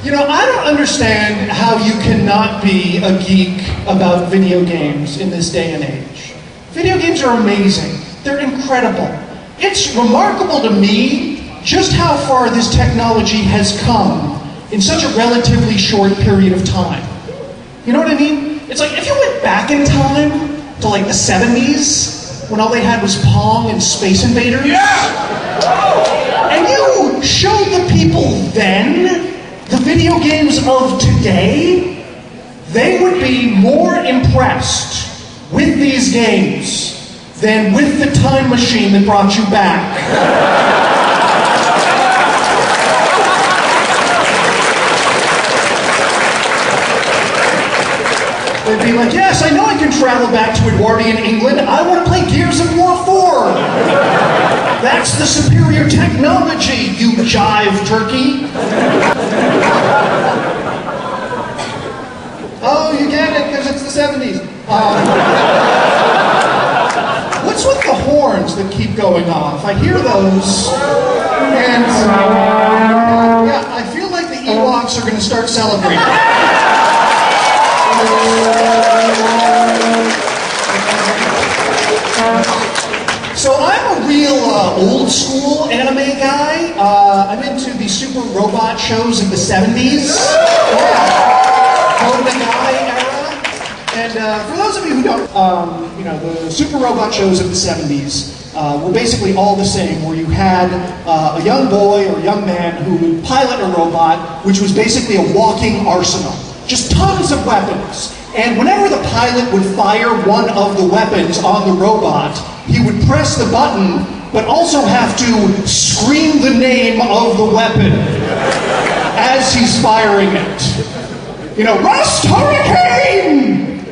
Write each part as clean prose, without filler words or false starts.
You know, I don't understand how you cannot be a geek about video games in this day and age. Video games are amazing. They're incredible. It's remarkable to me just how far this technology has come in such a relatively short period of time. You know what I mean? It's like if you went back in time to like the 70s, when all they had was Pong and Space Invaders, and you showed the people then the video games of today, they would be more impressed with these games than with the time machine that brought you back. They'd be like, yes, I know I can travel back to Edwardian England. I want to play Gears of War 4. That's the superior technology, you jive turkey. Oh, you get it, because it's the 70s. What's with the horns that keep going off? I hear those, and yeah, I feel like the Ewoks are going to start celebrating. So I'm a real old school anime guy. I'm into the super robot shows of the 70s. Golden Eye era. And for those of you who don't, you know, the super robot shows of the 70s were basically all the same, where you had a young boy or a young man who would pilot a robot, which was basically a walking arsenal. Just tons of weapons. And whenever the pilot would fire one of the weapons on the robot, he would press the button, but also have to scream the name of the weapon as he's firing it. You know, Rust Hurricane!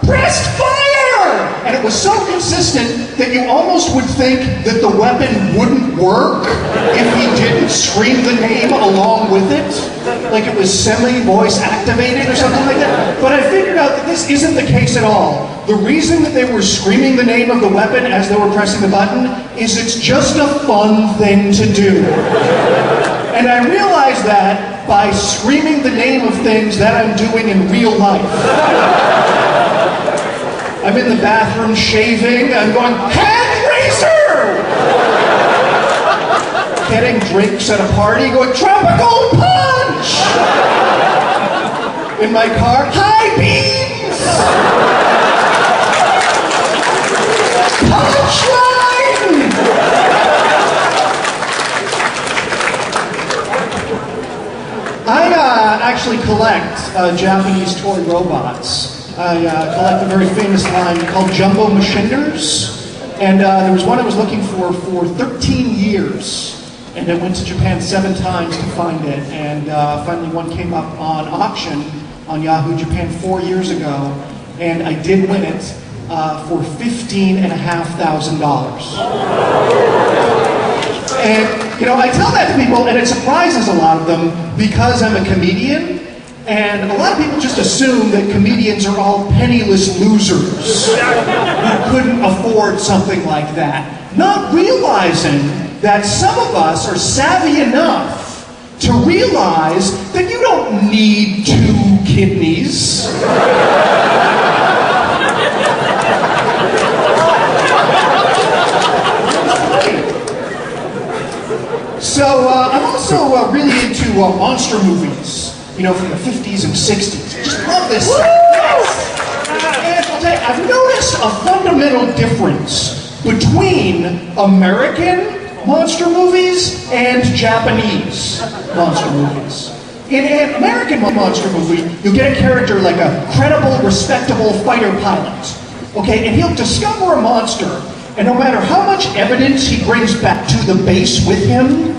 Pressed fire! And it was so consistent that you almost would think that the weapon wouldn't work if he didn't scream the name along with it. Like it was semi-voice activated or something like that. But I figured out that this isn't the case at all. The reason that they were screaming the name of the weapon as they were pressing the button is it's just a fun thing to do. And I realized that by screaming the name of things that I'm doing in real life. I'm in the bathroom shaving, I'm going, hand razor! Getting drinks at a party, going, tropical punch! In my car, high beams! Punchline! I actually collect Japanese toy robots. I collect a very famous line called Jumbo Machinders, and there was one I was looking for 13 years, and I went to Japan 7 times to find it, and finally one came up on auction on Yahoo Japan 4 years ago, and I did win it for $15,500. And, you know, I tell that to people, and it surprises a lot of them because I'm a comedian. And a lot of people just assume that comedians are all penniless losers who couldn't afford something like that. Not realizing that some of us are savvy enough to realize that you don't need 2 kidneys. So I'm also really into monster movies. You know, from the 50s and 60s. I just love this stuff. And I'll tell you, I've noticed a fundamental difference between American monster movies and Japanese monster movies. In an American monster movie, you'll get a character like a credible, respectable fighter pilot. Okay, and he'll discover a monster, and no matter how much evidence he brings back to the base with him,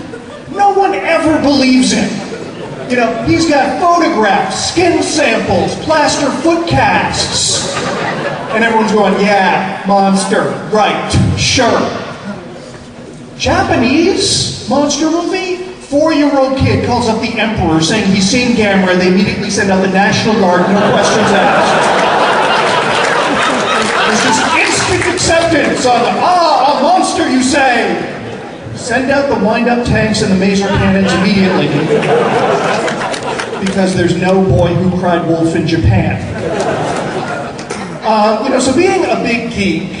no one ever believes him. You know, he's got photographs, skin samples, plaster foot casts. And everyone's going, yeah, monster, right, sure. Japanese monster movie, 4-year-old kid calls up the emperor saying he's seen Gamera, and they immediately send out the National Guard, no questions asked. There's just instant acceptance on the, a monster you say. Send out the wind-up tanks and the maser cannons immediately. because there's no boy who cried wolf in Japan. So being a big geek,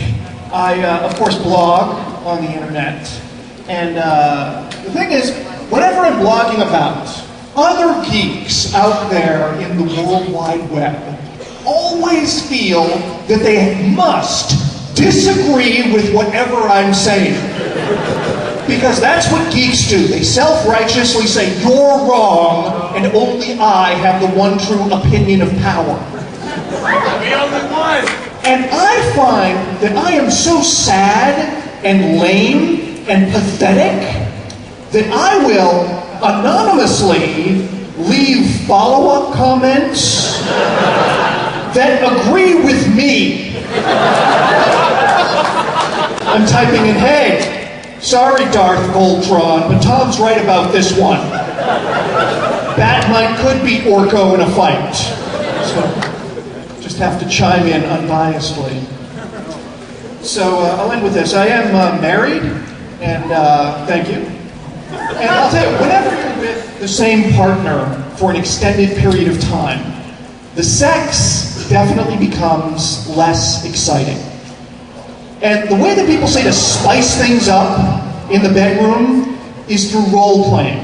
I, of course, blog on the internet. And the thing is, whatever I'm blogging about, other geeks out there in the World Wide Web always feel that they must disagree with whatever I'm saying. Because that's what geeks do. They self-righteously say, you're wrong, and only I have the one true opinion of power. The only one! And I find that I am so sad and lame and pathetic that I will anonymously leave follow-up comments that agree with me. I'm typing in, hey, sorry Darth Voltron, but Tom's right about this one. Batmite could beat Orko in a fight. So, just have to chime in unbiasedly. So I'll end with this. I am married, and thank you. And I'll tell you, whenever you're with the same partner for an extended period of time, the sex definitely becomes less exciting. And the way that people say to spice things up in the bedroom is through role-playing.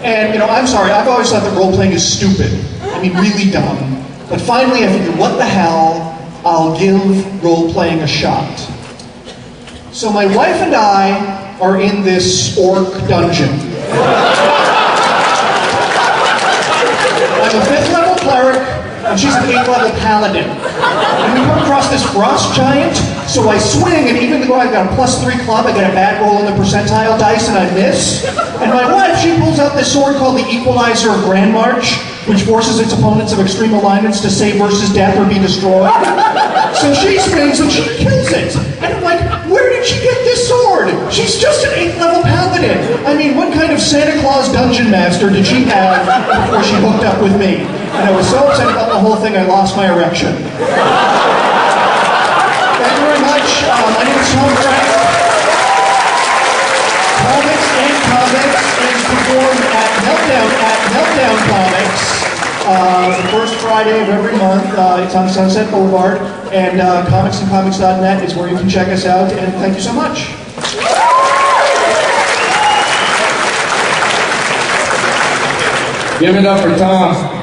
And, I'm sorry, I've always thought that role-playing is stupid. I mean, really dumb. But finally, I figured, what the hell, I'll give role-playing a shot. So my wife and I are in this orc dungeon. I'm a 5th level cleric, and she's an 8th level paladin. And we come across this frost giant, so I swing, and even though I've got a +3 club, I get a bad roll in the percentile dice, and I miss. And my wife, she pulls out this sword called the Equalizer of Grand March, which forces its opponents of extreme alignments to save versus death or be destroyed. So she swings and she kills it. And I'm like, where did she get this sword? She's just an 8th level paladin. I mean, what kind of Santa Claus dungeon master did she have before she hooked up with me? And I was so upset about the whole thing, I lost my erection. Thank you very much. My name is Franck. Comics and Comics is performed at Meltdown Comics. The first Friday of every month. It's on Sunset Boulevard. And comicsandcomics.net is where you can check us out. And thank you so much. Give it up for Tom.